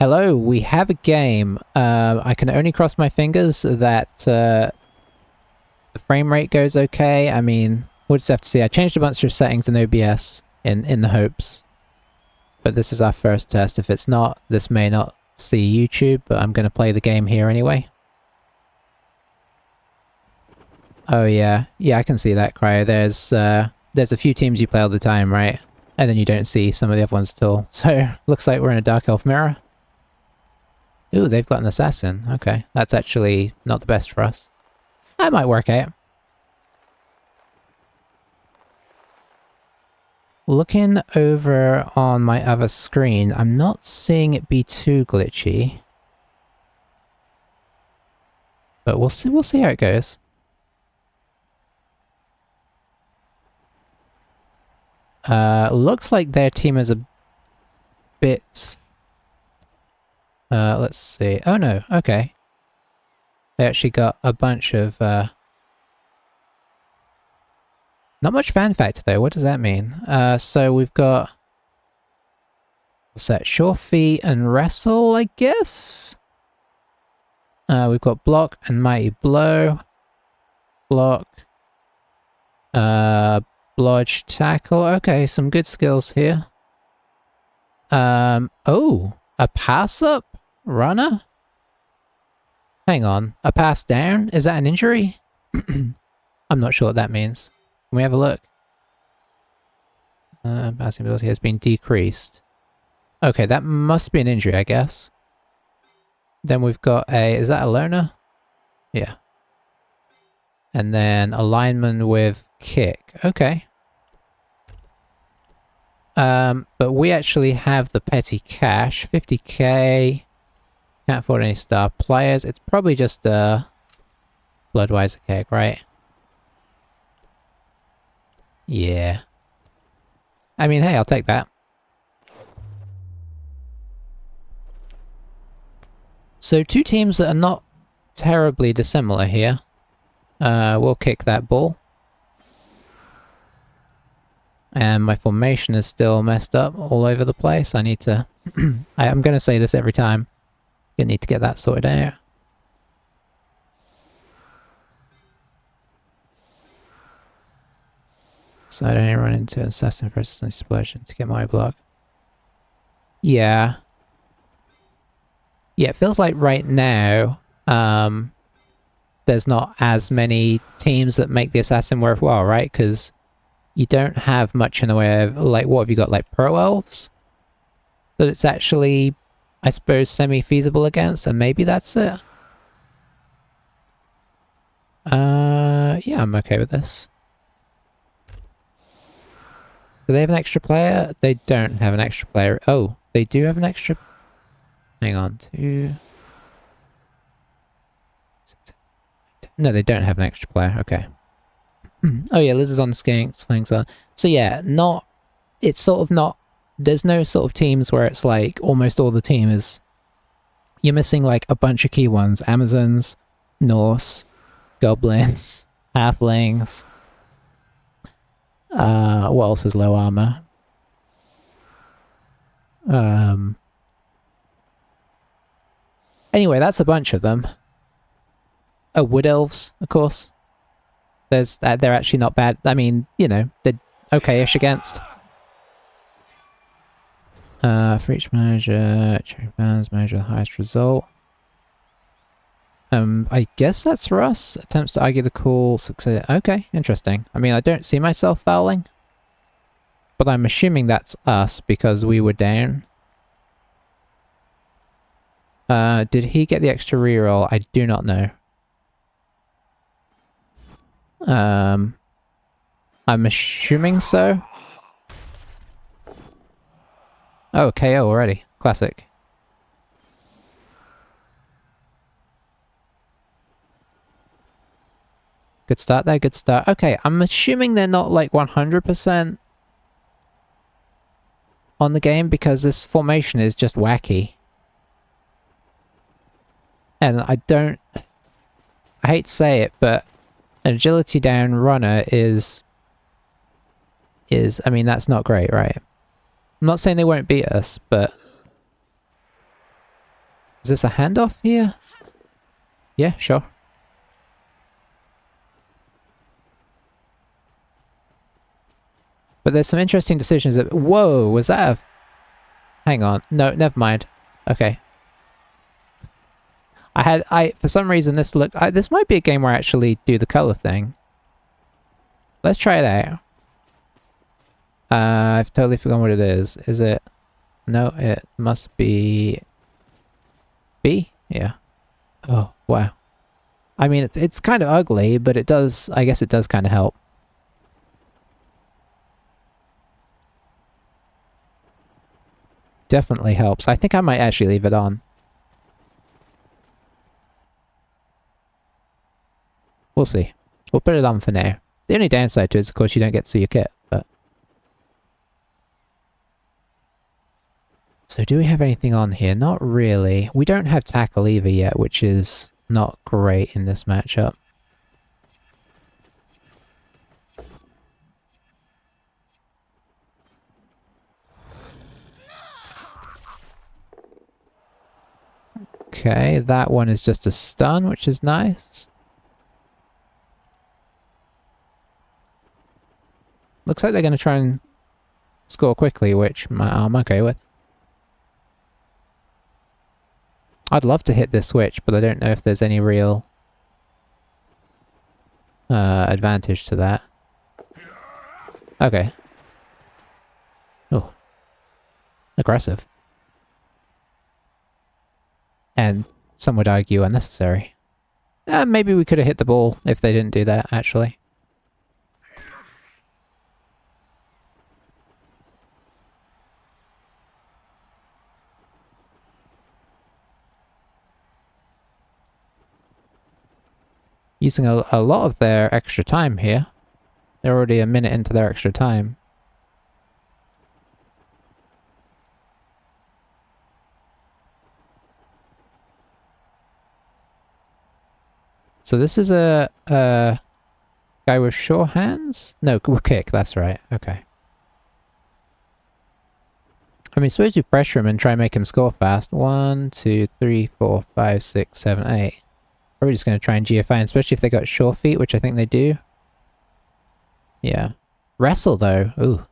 Hello, we have a game. I can only cross my fingers that the frame rate goes okay. I mean, we'll just have to see. I changed a bunch of settings in OBS in the hopes. But this is our first test. If it's not, this may not see YouTube, but I'm going to play the game here anyway. Oh yeah. Yeah, I can see that, Cryo. There's a few teams you play all the time, right? And then you don't see some of the other ones at all. So, looks like we're in a Dark Elf mirror. Ooh, they've got an assassin. Okay, that's actually not the best for us. That might work out. Looking over on my other screen, I'm not seeing it be too glitchy. But we'll see how it goes. Looks like their team is a bit... let's see. Oh no, okay. They actually got a bunch of, not much fan factor though, what does that mean? So we've got... What's that? Sure feet and wrestle, I guess? We've got block and mighty blow. Block. Blodge tackle. Okay, some good skills here. Oh, a pass up? Runner? Hang on. A pass down? Is that an injury? I'm not sure what that means. Can we have a look? Passing ability has been decreased. Okay, that must be an injury, I guess. Then we've got a... Is that a loner? Yeah. And then a lineman with kick. Okay. But we actually have the petty cash. 50k... Can't afford any star players. It's probably just a Bloodweiser cake, right? Yeah. I mean, hey, I'll take that. So two teams that are not terribly dissimilar here. We'll kick that ball. And my formation is still messed up all over the place. I need to... I'm going to say this every time. You need to get that sorted out. So I don't run into assassin versus an explosion to get my block. Yeah. Yeah, it feels like right now, there's not as many teams that make the assassin worthwhile, right? Because you don't have much in the way of, like, what have you got, like pro elves? That it's actually... I suppose semi-feasible against, and maybe that's it. Yeah, I'm okay with this. Do they have an extra player? They don't have an extra player. Oh, they do have an extra... Hang on, two... No, they don't have an extra player, okay. Oh yeah, Liz is on skiing, swings on. So yeah, not... It's sort of not... There's no sort of teams where it's like almost all the team is... You're missing like a bunch of key ones. Amazons, Norse, Goblins, Halflings. What else is low armor? Anyway, that's a bunch of them. Oh, Wood Elves, of course. They're actually not bad. I mean, you know, they're okay-ish against. For each manager, check fans, manager the highest result. I guess that's for us. Attempts to argue the call, success. Okay, interesting. I mean, I don't see myself fouling. But I'm assuming that's us because we were down. Did he get the extra reroll? I do not know. I'm assuming so. Oh, KO already. Classic. Good start there, good start. Okay, I'm assuming they're not like 100% on the game because this formation is just wacky. And I hate to say it, but an agility down runner is, I mean, that's not great, right? I'm not saying they won't beat us, but Is this a handoff here? Yeah, sure. But there's some interesting decisions that... Whoa, was that a... Hang on. No, never mind. Okay. For some reason this looked... this might be a game where I actually do the color thing. Let's try it out. I've totally forgotten what it is. Is it... No, it must be... B? Yeah. Oh, wow. I mean, it's kind of ugly, but it does... I guess it does kind of help. Definitely helps. I think I might actually leave it on. We'll see. We'll put it on for now. The only downside to it is, of course, you don't get to see your kit, but... So do we have anything on here? Not really. We don't have tackle either yet, which is not great in this matchup. Okay, that one is just a stun, which is nice. Looks like they're going to try and score quickly, which I'm okay with. I'd love to hit this switch, but I don't know if there's any real advantage to that. Okay. Oh. Aggressive. And some would argue unnecessary. Maybe we could have hit the ball if they didn't do that, actually. Using a lot of their extra time here. They're already a minute into their extra time. So this is a guy with sure hands? No, kick, that's right. Okay. I mean, suppose you pressure him and try and make him score fast. 1, 2, 3, 4, 5, 6, 7, 8. Probably just going to try and GFI, especially if they got sure feet, which I think they do. Yeah. Wrestle, though. Ooh.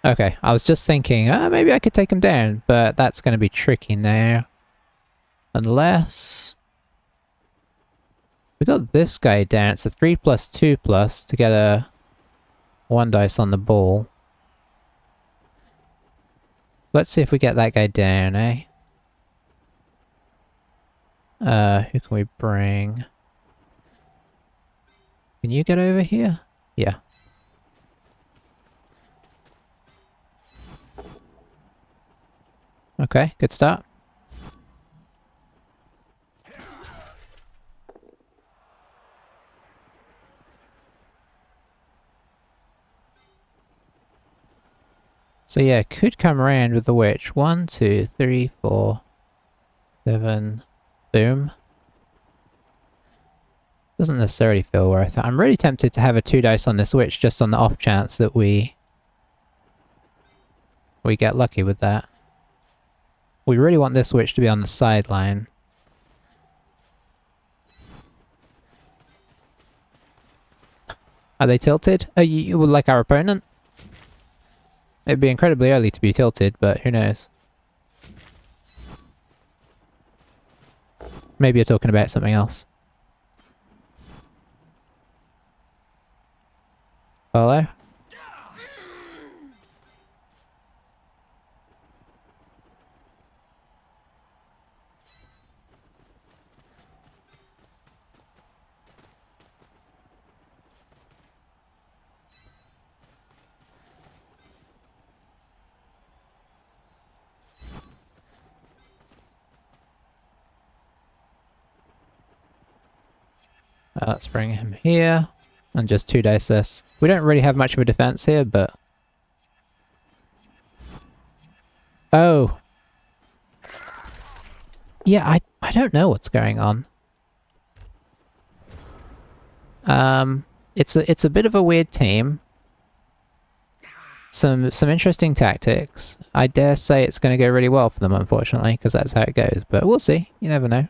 Okay, I was just thinking, maybe I could take him down, but that's going to be tricky now. Unless... we got this guy down. It's a 3+2+ to get a 1 dice on the ball. Let's see if we get that guy down, eh? Who can we bring? Can you get over here? Yeah. Okay, good start. So yeah, could come around with the witch. 1, 2, 3, 4, 7... boom. Doesn't necessarily feel worth it. I'm really tempted to have a 2 dice on this witch just on the off chance that we get lucky with that. We really want this witch to be on the sideline. Are they tilted? Are you like our opponent? It'd be incredibly early to be tilted, but who knows? Maybe you're talking about something else. Follow? Let's bring him here. And just 2 dice this. We don't really have much of a defense here, but... oh. Yeah, I don't know what's going on. It's a bit of a weird team. some interesting tactics. I dare say it's going to go really well for them, unfortunately, because that's how it goes. But we'll see. You never know.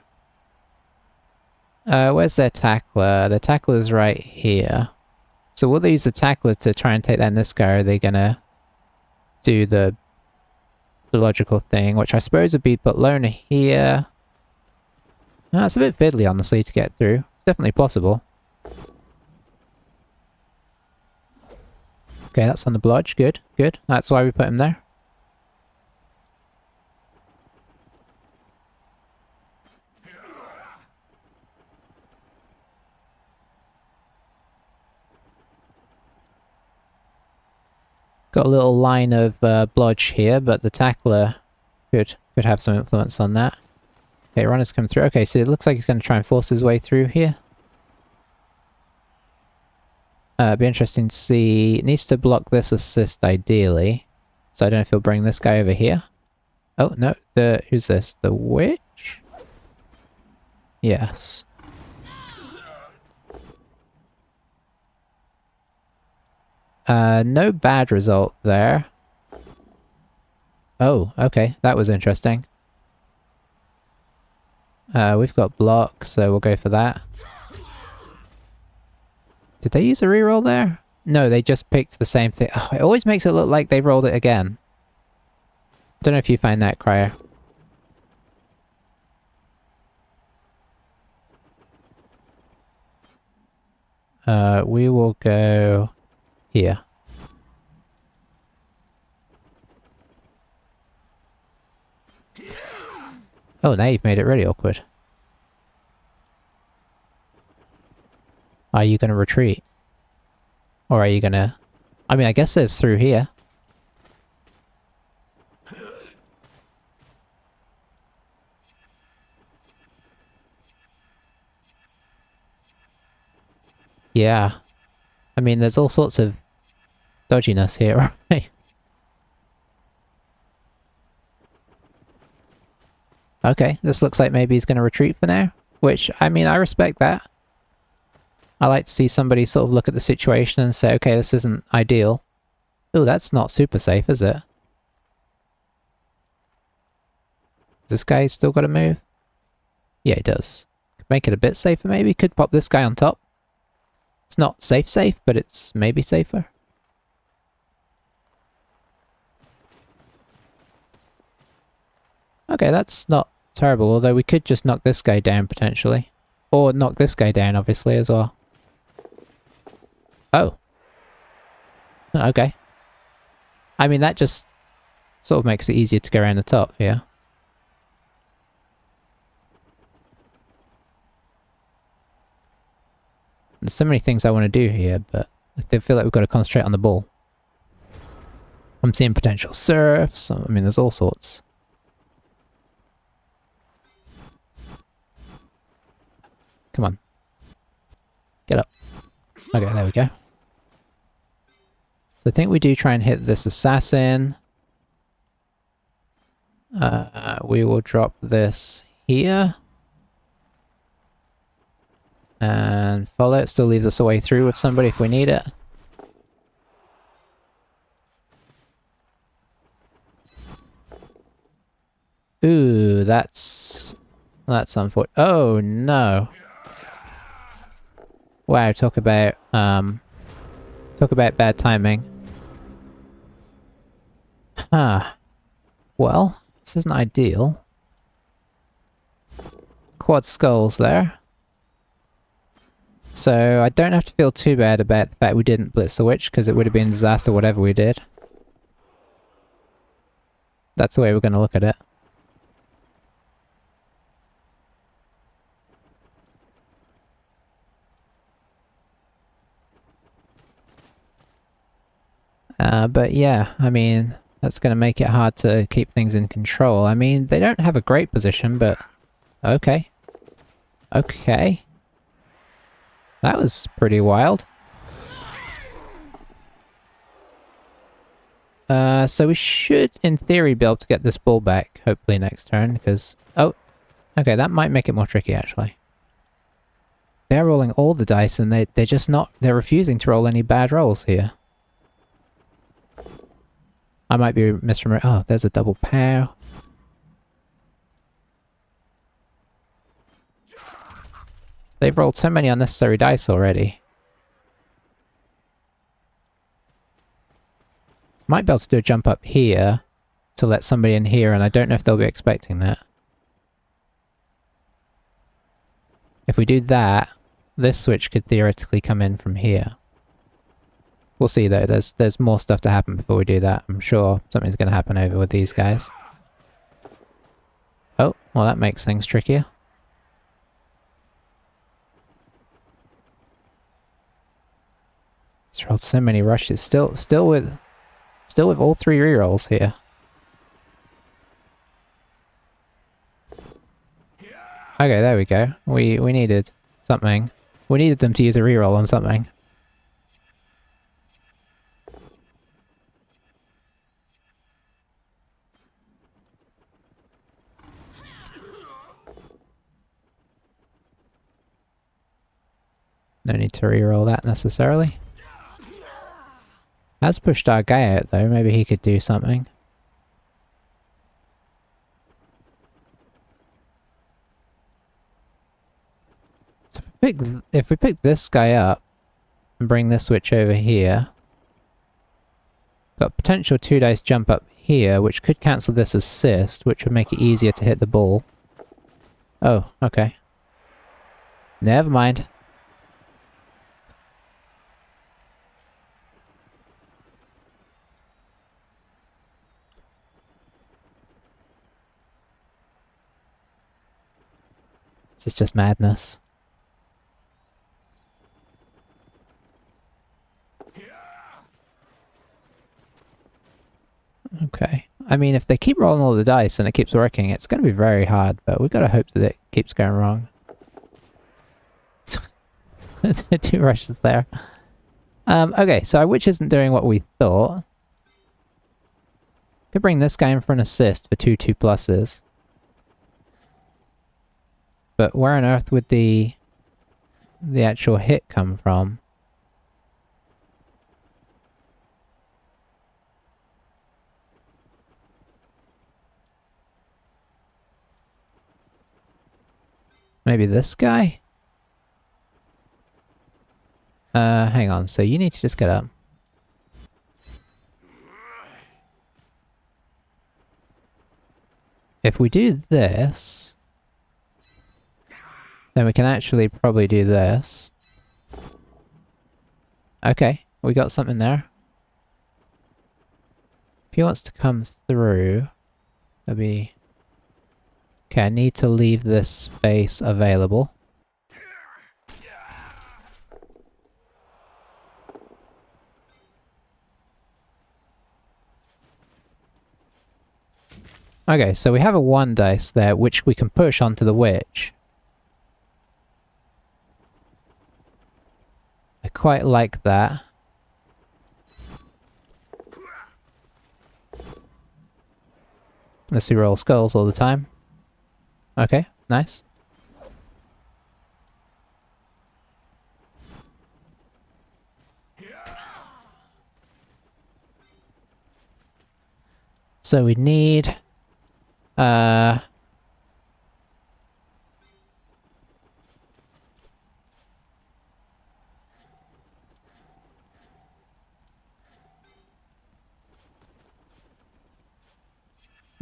Where's their tackler? The tackler's right here. So will they use the tackler to try and take down this guy, or are they going to do the logical thing, which I suppose would be put Loner here. It's a bit fiddly, honestly, to get through. It's definitely possible. Okay, that's on the blodge. Good, good. That's why we put him there. Got a little line of blodge here, but the tackler could have some influence on that. Okay, runner's come through. Okay, so it looks like he's going to try and force his way through here. It'd be interesting to see. It needs to block this assist ideally. So I don't know if he'll bring this guy over here. Oh, no. Who's this? The witch? Yes. No bad result there. Oh, okay. That was interesting. We've got block, so we'll go for that. Did they use a reroll there? No, they just picked the same thing. Oh, it always makes it look like they rolled it again. Don't know if you find that, Crier. We will go here. Oh, now you've made it really awkward. Are you going to retreat? Or are you going to... I mean, I guess it's through here. Yeah. I mean, there's all sorts of dodginess here, right? Okay, this looks like maybe he's going to retreat for now. Which, I mean, I respect that. I like to see somebody sort of look at the situation and say, okay, this isn't ideal. Oh, that's not super safe, is it? Has this guy still got to move? Yeah, he does. Could make it a bit safer, maybe. Could pop this guy on top. It's not safe, but it's maybe safer. Okay, that's not terrible, although we could just knock this guy down, potentially. Or knock this guy down, obviously, as well. Oh. Okay. I mean, that just sort of makes it easier to go around the top here. There's so many things I want to do here, but I feel like we've got to concentrate on the ball. I'm seeing potential surfs. I mean, there's all sorts. Come on. Get up. Okay, there we go. So I think we do try and hit this assassin. We will drop this here. And follow it. Still leaves us a way through with somebody if we need it. Ooh, that's unfortunate. Oh no. Wow, talk about bad timing. Huh. Well, this isn't ideal. Quad skulls there. So I don't have to feel too bad about the fact we didn't blitz the witch, because it would have been a disaster whatever we did. That's the way we're going to look at it. But yeah, I mean, that's going to make it hard to keep things in control. I mean, they don't have a great position, but okay. Okay. That was pretty wild. So we should, in theory, be able to get this ball back, hopefully next turn, because... Oh, okay, that might make it more tricky, actually. They're rolling all the dice, and they're just not... They're refusing to roll any bad rolls here. I might be misremembering. Oh, there's a double pair. They've rolled so many unnecessary dice already. Might be able to do a jump up here to let somebody in here, and I don't know if they'll be expecting that. If we do that, this switch could theoretically come in from here. We'll see though, there's more stuff to happen before we do that. I'm sure something's going to happen over with these guys. Oh, well that makes things trickier. It's rolled so many rushes. Still with all 3 rerolls here. Okay, there we go. We needed something. We needed them to use a reroll on something. No need to reroll that necessarily. Has pushed our guy out though, maybe he could do something. So if we pick this guy up and bring this switch over here, got potential 2 dice jump up here, which could cancel this assist, which would make it easier to hit the ball. Oh, okay. Never mind. This is just madness. Okay. I mean, if they keep rolling all the dice and it keeps working, it's going to be very hard, but we've got to hope that it keeps going wrong. 2 rushes there. Okay, so our witch isn't doing what we thought. Could bring this guy in for an assist for 2 2+s. But where on earth would the actual hit come from? Maybe this guy? Hang on, so you need to just get up. If we do this, then we can actually probably do this. Okay, we got something there. If he wants to come through, that'd be... Okay, I need to leave this space available. Okay, so we have a 1 dice there, which we can push onto the witch. I quite like that. Let's see, roll skulls all the time. Okay, nice. So we need...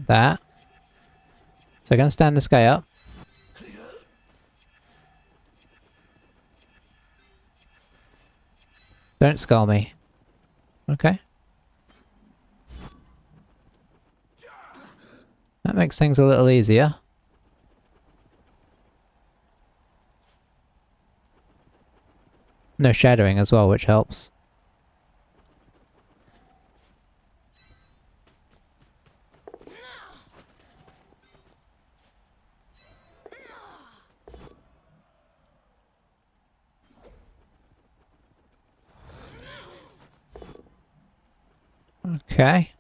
that. So I'm gonna stand this guy up. Don't skull me. Okay. That makes things a little easier. No shadowing as well, which helps. Okay.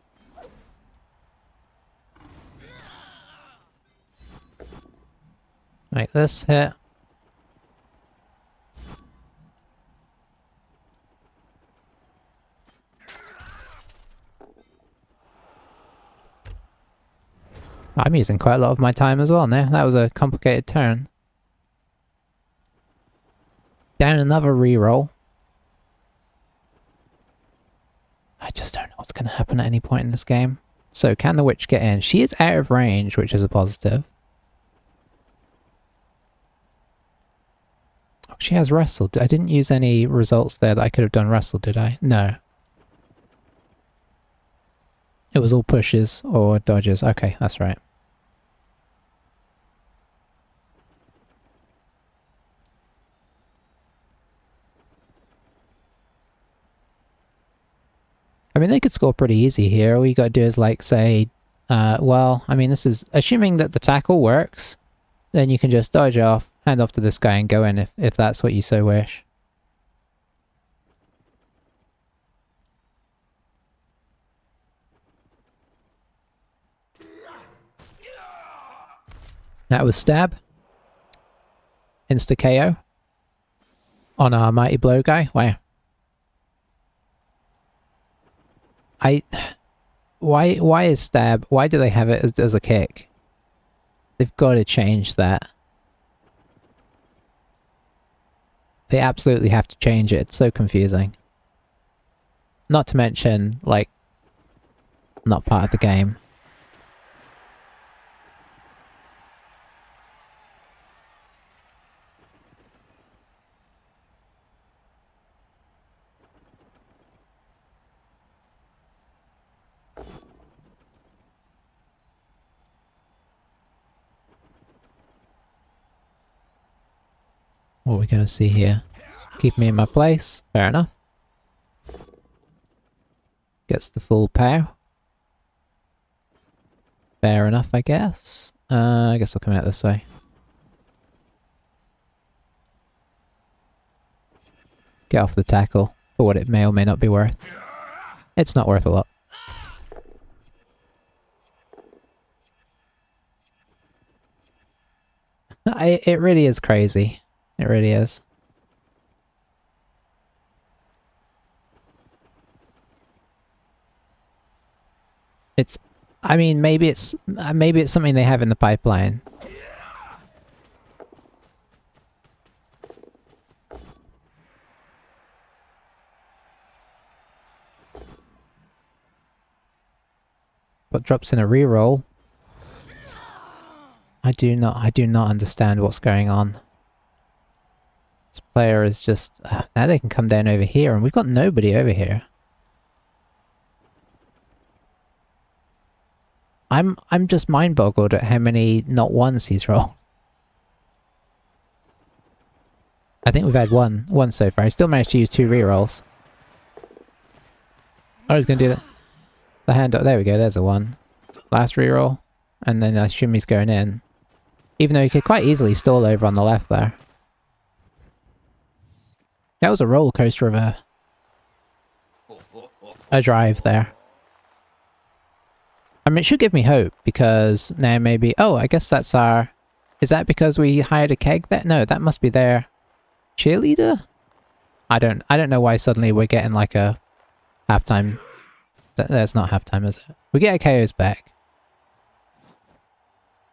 Make this hit. I'm using quite a lot of my time as well now. That was a complicated turn. Down another reroll. I just don't know what's going to happen at any point in this game. So, can the witch get in? She is out of range, which is a positive. Oh, she has wrestled. I didn't use any results there that I could have done wrestle, did I? No. It was all pushes or dodges. Okay, that's right. I mean, they could score pretty easy here. All you gotta do is, like, say, well, I mean, this is assuming that the tackle works, then you can just dodge off, hand off to this guy and go in if that's what you so wish. That was stab. Insta KO. On our mighty blow guy. Wow. Why is stab? Why do they have it as a kick? They've got to change that. They absolutely have to change it. It's so confusing. Not to mention, like, not part of the game. What are we going to see here? Keep me in my place. Fair enough. Gets the full pow. Fair enough, I guess. I guess we'll come out this way. Get off the tackle for what it may or may not be worth. It's not worth a lot. It really is crazy. It really is. It's, I mean, maybe it's something they have in the pipeline. But drops in a reroll. I do not understand what's going on. This player is just... now they can come down over here, and we've got nobody over here. I'm just mind-boggled at how many not ones he's rolled. I think we've had one so far. He still managed to use 2 rerolls. Oh, he's gonna do that. The hand up. There we go, there's a 1. Last reroll. And then I assume he's going in. Even though he could quite easily stall over on the left there. That was a roller coaster of a drive there. I mean, it should give me hope, because now maybe... oh, I guess that's our... is that because we hired a keg there? No, that must be their cheerleader? I don't know why suddenly we're getting like a halftime... that's not halftime, is it? We get a KO's back.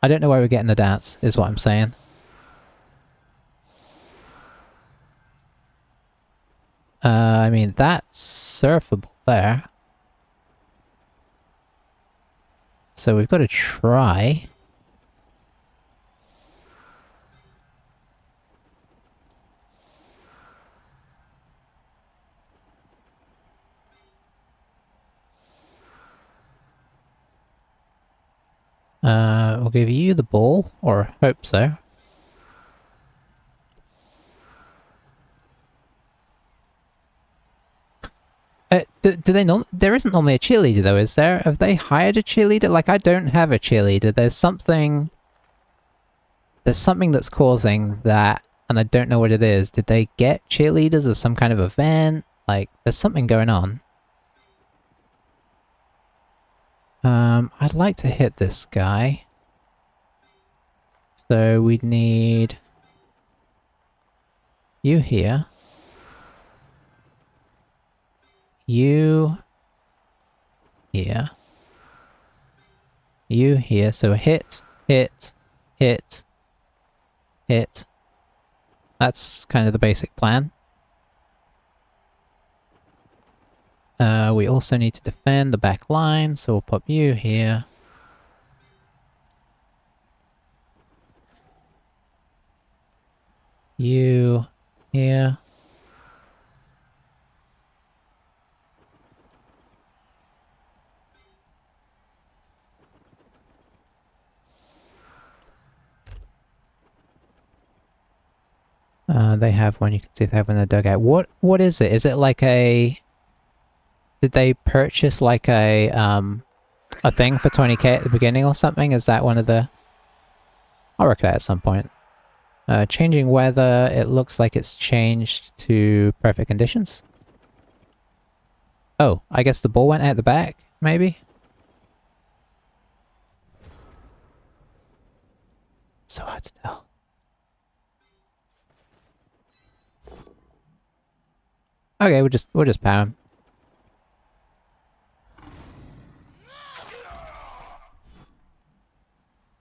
I don't know why we're getting the dance, is what I'm saying. I mean, that's surfable there. So we've got to try. We'll give you the ball, or hope so. Do they not? There isn't normally a cheerleader though, is there? Have they hired a cheerleader? Like, I don't have a cheerleader. There's something that's causing that, and I don't know what it is. Did they get cheerleaders as some kind of event? Like, there's something going on. I'd like to hit this guy. So we'd need you here. You here. You here. So hit, hit, hit, hit. That's kind of the basic plan. We also need to defend the back line, so we'll pop you here. You here. They have one. You can see they have one in the dugout. What is it? Is it like a... Did they purchase like a thing for 20k at the beginning or something? Is that one of the... I'll work it out at some point. Changing weather, it looks like it's changed to perfect conditions. Oh, I guess the ball went out the back, maybe? So hard to tell. Okay, we'll just power him.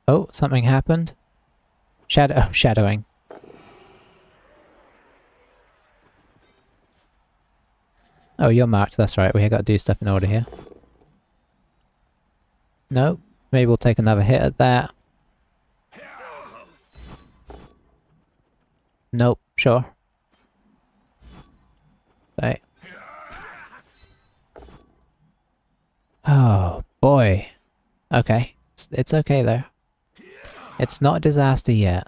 Oh, something happened. Shadowing. Oh, you're marked, that's right. We got to do stuff in order here. Nope. Maybe we'll take another hit at that. Nope, sure. Right. Oh, boy. Okay. It's okay, though. It's not a disaster yet.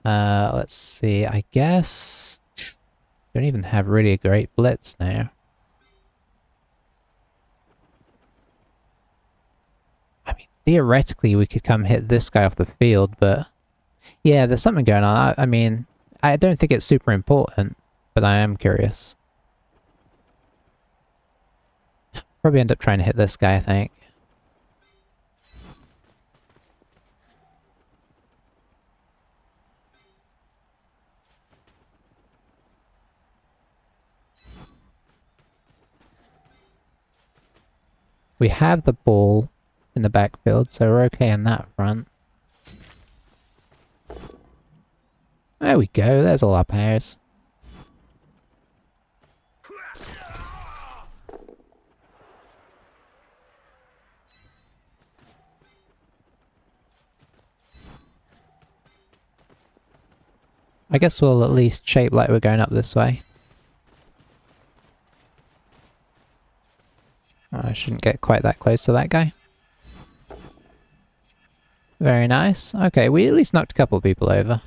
Let's see. I guess... Don't even have really a great blitz now. I mean, theoretically, we could come hit this guy off the field, but... Yeah, there's something going on. I mean, I don't think it's super important, but I am curious. Probably end up trying to hit this guy, I think. We have the ball in the backfield, so we're okay on that front. There we go, there's all our pairs. I guess we'll at least shape like we're going up this way. I shouldn't get quite that close to that guy. Very nice. Okay, we at least knocked a couple of people over.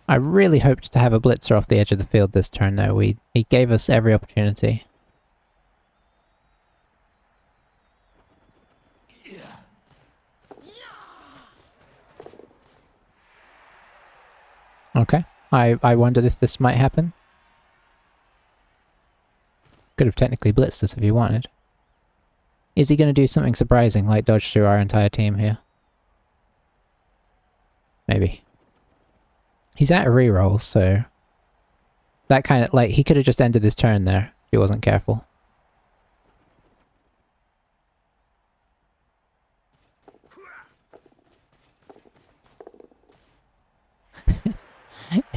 I really hoped to have a blitzer off the edge of the field this turn though. He gave us every opportunity. Okay, I wondered if this might happen. Could have technically blitzed us if he wanted. Is he going to do something surprising like dodge through our entire team here? Maybe. He's out of rerolls, so... That kind of, like, he could have just ended his turn there if he wasn't careful.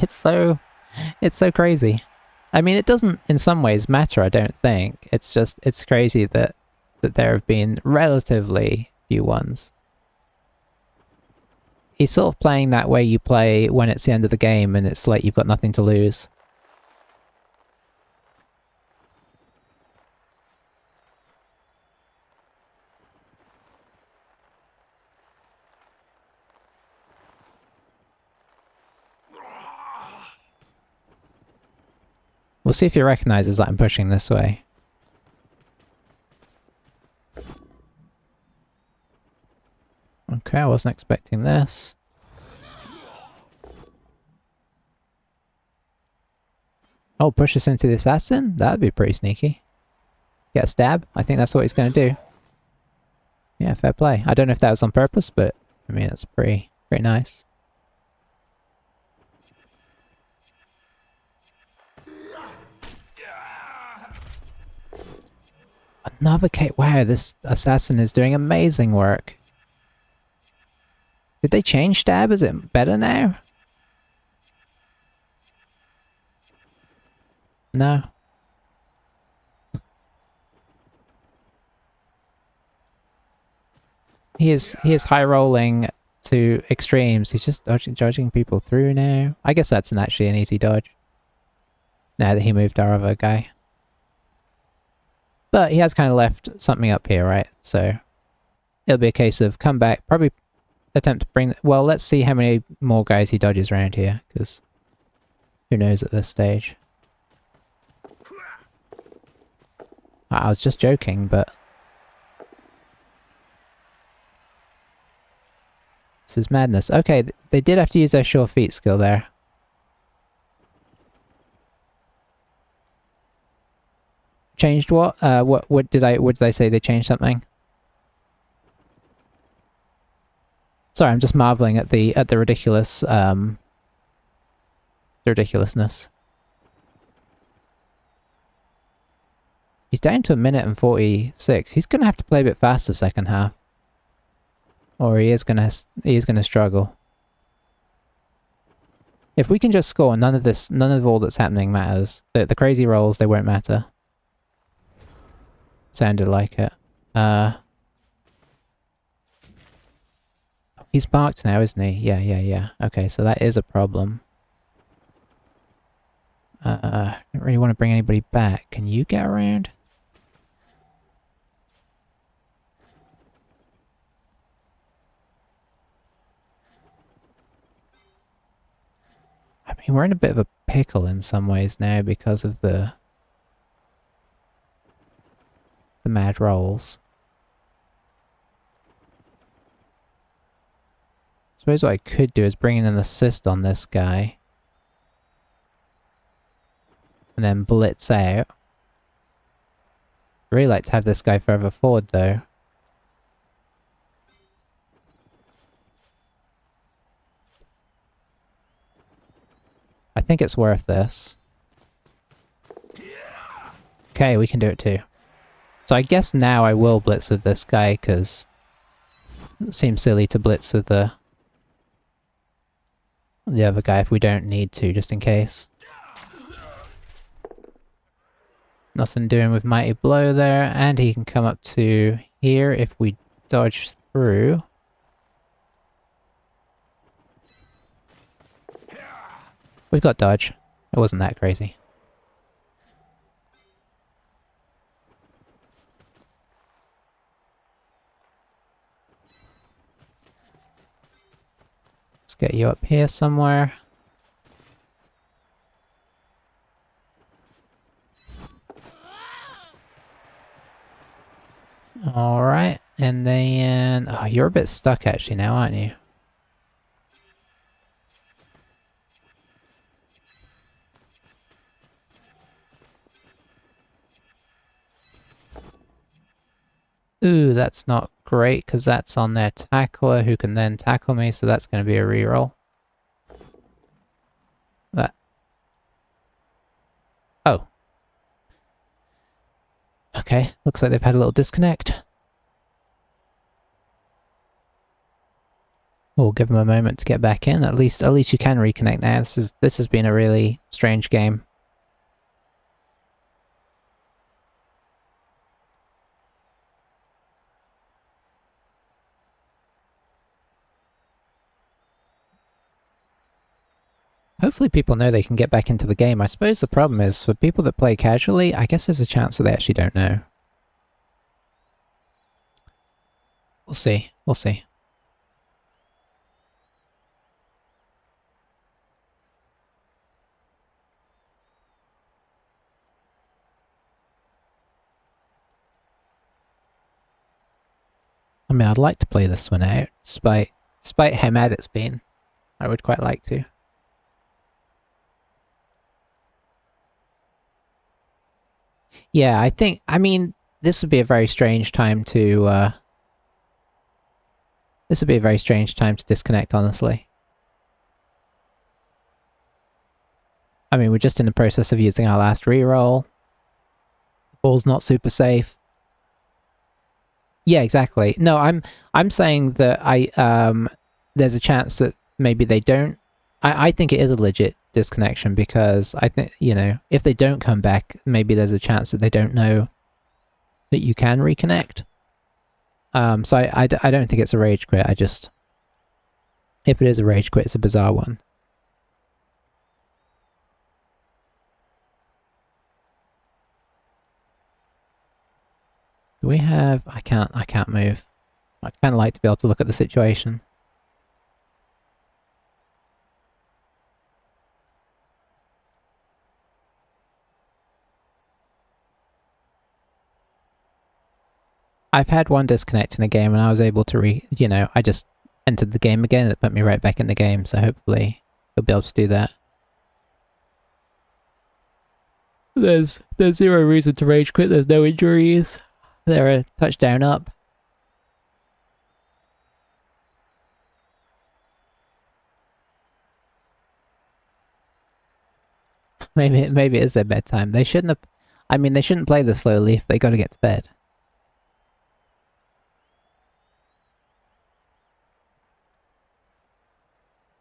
It's so crazy. I mean, it doesn't in some ways matter, I don't think. It's just, it's crazy that there have been relatively few ones. He's sort of playing that way you play when it's the end of the game and it's like you've got nothing to lose. We'll see if he recognizes that I'm pushing this way. Okay, I wasn't expecting this. Oh, push us into the assassin? That'd be pretty sneaky. Get a stab? I think that's what he's going to do. Yeah, fair play. I don't know if that was on purpose, but I mean, it's pretty nice. Another case. Wow, this assassin is doing amazing work. Did they change stab? Is it better now? No. He is high rolling to extremes. He's just dodging people through now. I guess that's actually an easy dodge. Now that he moved our other guy. But he has kind of left something up here, right? So it'll be a case of come back, probably attempt to bring... Well, let's see how many more guys he dodges around here, because who knows at this stage. I was just joking, but... This is madness. Okay, they did have to use their sure feet skill there. Changed what? What did I say? They changed something? Sorry, I'm just marveling at the ridiculous the ridiculousness. He's down to 1:46. He's gonna have to play a bit faster second half, or he is gonna struggle. If we can just score, none of all that's happening matters. The crazy rolls, they won't matter. Sounded like it. He's marked now, isn't he? Yeah. Okay, so that is a problem. I don't really want to bring anybody back. Can you get around? I mean, we're in a bit of a pickle in some ways now because of the mad rolls. I suppose what I could do is bring in an assist on this guy. And then blitz out. I'd really like to have this guy further forward though. I think it's worth this. Okay, we can do it too. So I guess now I will blitz with this guy, because it seems silly to blitz with the other guy if we don't need to, just in case. Nothing doing with Mighty Blow there, and he can come up to here if we dodge through. We've got dodge. It wasn't that crazy. Let's get you up here somewhere. Alright, and then... Oh, you're a bit stuck actually now, aren't you? Ooh, that's not great, because that's on their tackler, who can then tackle me, so that's going to be a reroll. That. Oh. Okay, looks like they've had a little disconnect. We'll give them a moment to get back in. At least you can reconnect now. This has been a really strange game. Hopefully people know they can get back into the game. I suppose the problem is, for people that play casually, I guess there's a chance that they actually don't know. We'll see. We'll see. I mean, I'd like to play this one out, despite how mad it's been. I would quite like to. Yeah, I mean, this would be a very strange time to This would be a very strange time to disconnect, honestly. I mean, we're just in the process of using our last reroll. The ball's not super safe. Yeah, exactly. No, I'm saying that there's a chance that maybe they don't. I think it is a legit disconnection because I think, you know, if they don't come back, maybe there's a chance that they don't know that you can reconnect. So I don't think it's a rage quit. I just, if it is a rage quit, it's a bizarre one. Do we have... I can't move. I'd kind of like to be able to look at the situation. I've had one disconnect in the game and I was able to I just entered the game again and it put me right back in the game, so hopefully they'll be able to do that. There's zero reason to rage quit, there's no injuries. They're a touchdown up. Maybe it is their bedtime. They shouldn't have... I mean, they shouldn't play this slowly if they gotta get to bed.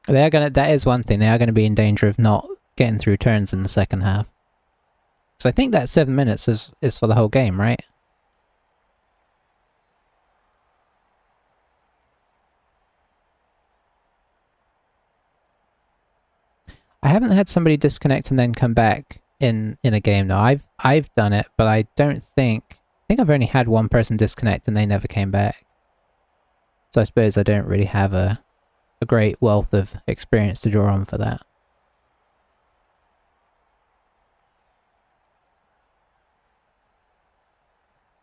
They are gonna... That is one thing, they are gonna be in danger of not getting through turns in the second half. Because I think that 7 minutes is for the whole game, right? I haven't had somebody disconnect and then come back in a game though. I've done it, but I don't think... I think I've only had one person disconnect and they never came back. So I suppose I don't really have a great wealth of experience to draw on for that.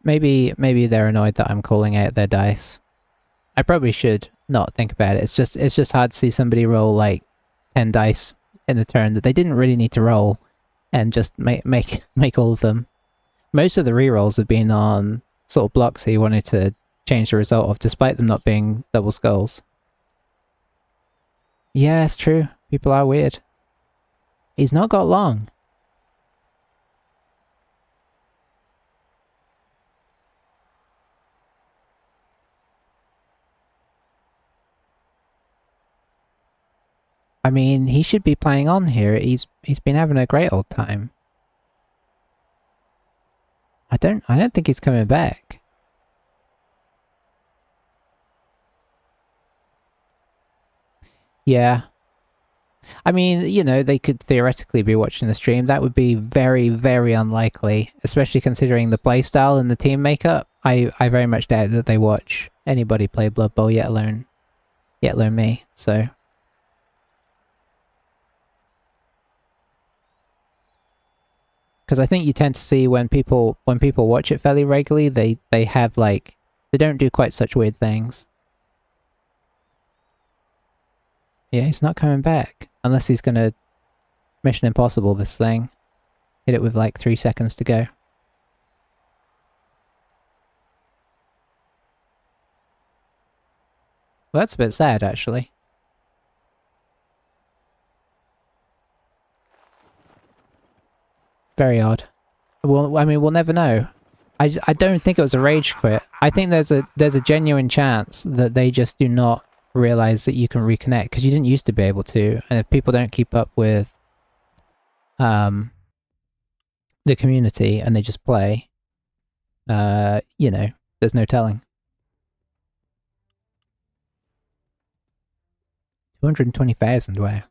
Maybe they're annoyed that I'm calling out their dice. I probably should not think about it. It's just hard to see somebody roll like 10 dice in a turn that they didn't really need to roll and just make all of them. Most of the rerolls have been on sort of blocks that you wanted to change the result of, despite them not being double skulls. Yeah, it's true. People are weird. He's not got long. I mean, he should be playing on here. He's been having a great old time. I don't think he's coming back. Yeah. I mean, you know, they could theoretically be watching the stream. That would be very, very unlikely, especially considering the playstyle and the team makeup. I very much doubt that they watch anybody play Blood Bowl, yet alone me, so... Because I think you tend to see when people watch it fairly regularly, they have like... They don't do quite such weird things. Yeah, he's not coming back. Unless he's gonna Mission Impossible this thing. Hit it with like 3 seconds to go. Well, that's a bit sad, actually. Very odd. Well, I mean, we'll never know. I don't think it was a rage quit. I think there's a genuine chance that they just do not realize that you can reconnect, because you didn't used to be able to, and if people don't keep up with the community and they just play, you know, there's no telling. 220,000, wow.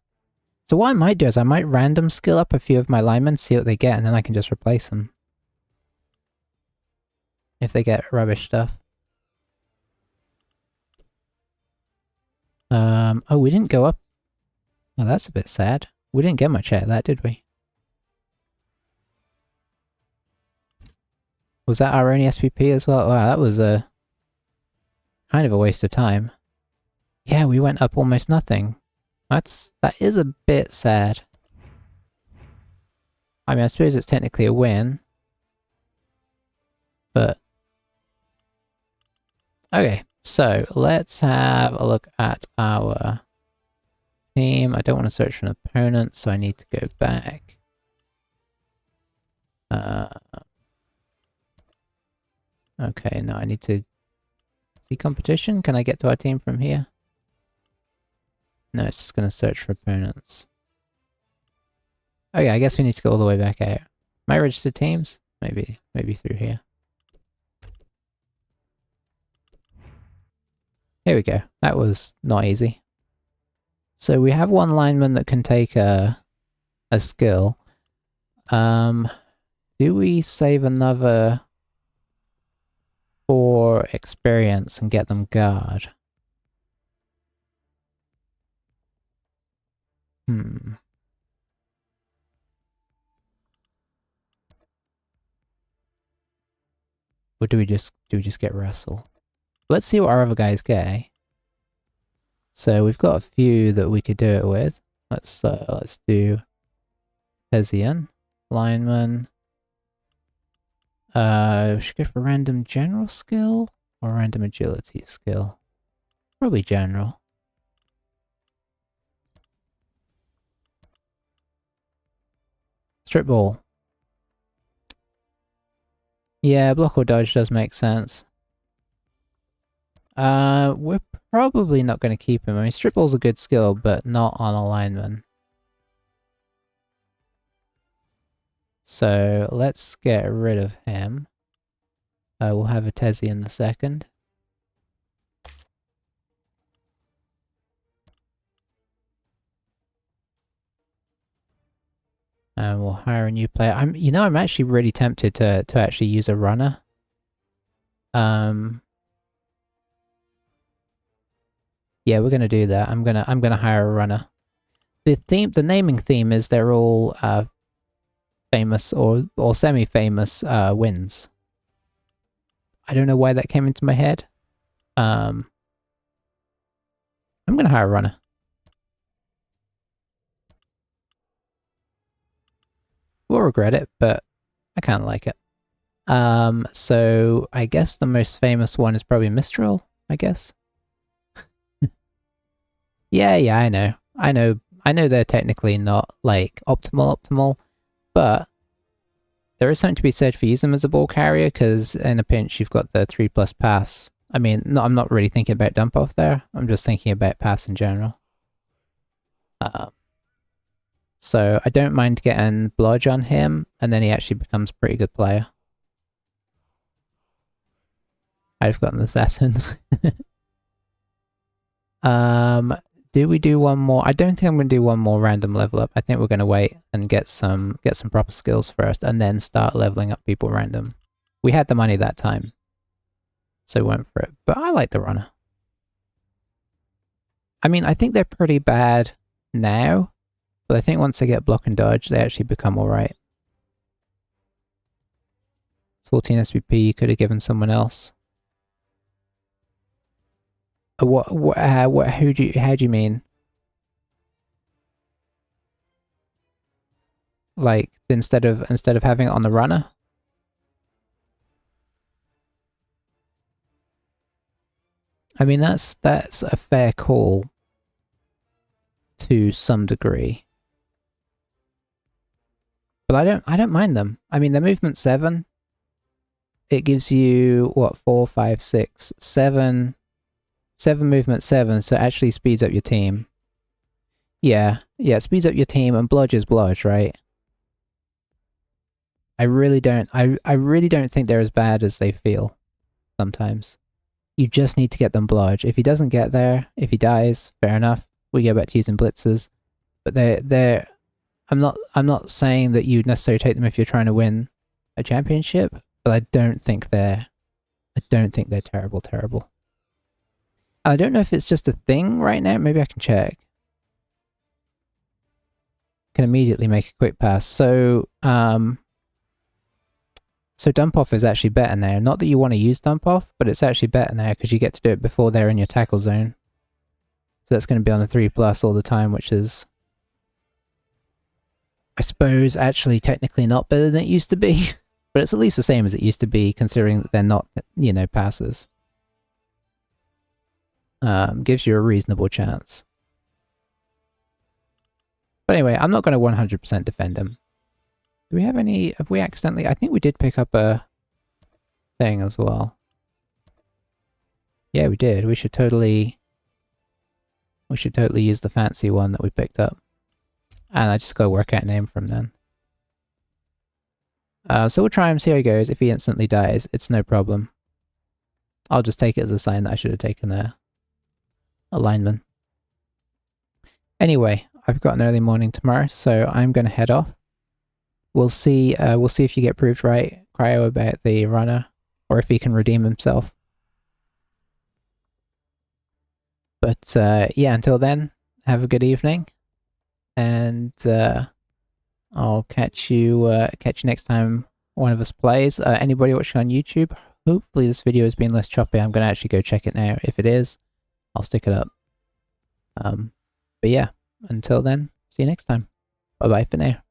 So what I might do is I might random skill up a few of my linemen, see what they get, and then I can just replace them. If they get rubbish stuff. Oh, we didn't go up. Oh, that's a bit sad. We didn't get much out of that, did we? Was that our only SPP as well? Wow, that was a... kind of a waste of time. Yeah, we went up almost nothing. That is a bit sad. I mean, I suppose it's technically a win. But... okay. So let's have a look at our team. I don't want to search for an opponent, so I need to go back. Okay, now I need to see competition. Can I get to our team from here? No, it's just going to search for opponents. Oh yeah, I guess we need to go all the way back out. My registered teams? Maybe through here. Here we go. That was not easy. So we have one lineman that can take a skill. Do we save another for experience and get them guard? Or do we just get wrestle? Let's see what our other guys get. Eh? So we've got a few that we could do it with. Let's do Hessian, lineman. We should go for random general skill or random agility skill. Probably general. Strip ball. Yeah, block or dodge does make sense. We're probably not going to keep him. I mean, strip ball's a good skill, but not on a lineman. So let's get rid of him. We'll have a Tezzy in the second. And we'll hire a new player. I'm actually really tempted to actually use a runner. Yeah, we're gonna do that. I'm gonna hire a runner. The naming theme is they're all famous or semi-famous wins. I don't know why that came into my head. I'm gonna hire a runner. We'll regret it, but I kind of like it. So I guess the most famous one is probably Mistral, I guess. Yeah, I know they're technically not like optimal, but there is something to be said for using them as a ball carrier, because in a pinch you've got the 3+ pass. I mean, I'm not really thinking about dump off there. I'm just thinking about pass in general. So I don't mind getting Blodge on him, and then he actually becomes a pretty good player. I've got an assassin. Do we do one more? I don't think I'm going to do one more random level up. I think we're going to wait and get some proper skills first, and then start leveling up people random. We had the money that time, so we went for it. But I like the runner. I mean, I think they're pretty bad now, but I think once they get block and dodge, they actually become alright. 14 SPP you could have given someone else. How do you mean? Like instead of having it on the runner? I mean that's a fair call to some degree. But I don't mind them. I mean, they're movement 7. It gives you what, 4, 5, 6, 7 movement 7, so it actually speeds up your team. Yeah, it speeds up your team, and blodge is blodge, right? I really don't think they're as bad as they feel sometimes. You just need to get them blodge. If he doesn't get there, if he dies, fair enough. We go back to using blitzers. But they're I'm not saying that you necessarily take them if you're trying to win a championship, but I don't think they're terrible. I don't know if it's just a thing right now. Maybe I can check. Can immediately make a quick pass. So dump off is actually better now. Not that you want to use dump off, but it's actually better now because you get to do it before they're in your tackle zone. So that's going to be on the 3+ all the time, which is, I suppose, actually technically not better than it used to be. But it's at least the same as it used to be, considering that they're not, passes. Gives you a reasonable chance. But anyway, I'm not going to 100% defend him. Do we have any... Have we accidentally... I think we did pick up a thing as well. Yeah, we did. We should totally use the fancy one that we picked up. And I just got to work out a name from then. So we'll try him, see how he goes. If he instantly dies, it's no problem. I'll just take it as a sign that I should have taken a lineman. Anyway, I've got an early morning tomorrow, so I'm going to head off. We'll see if you get proved right, Cryo, about the runner, or if he can redeem himself. But yeah, until then, have a good evening, and I'll catch you next time one of us plays. Anybody watching on YouTube, hopefully this video has been less choppy. I'm going to actually go check it now. If it is, I'll stick it up. But yeah, until then, see you next time. Bye-bye for now.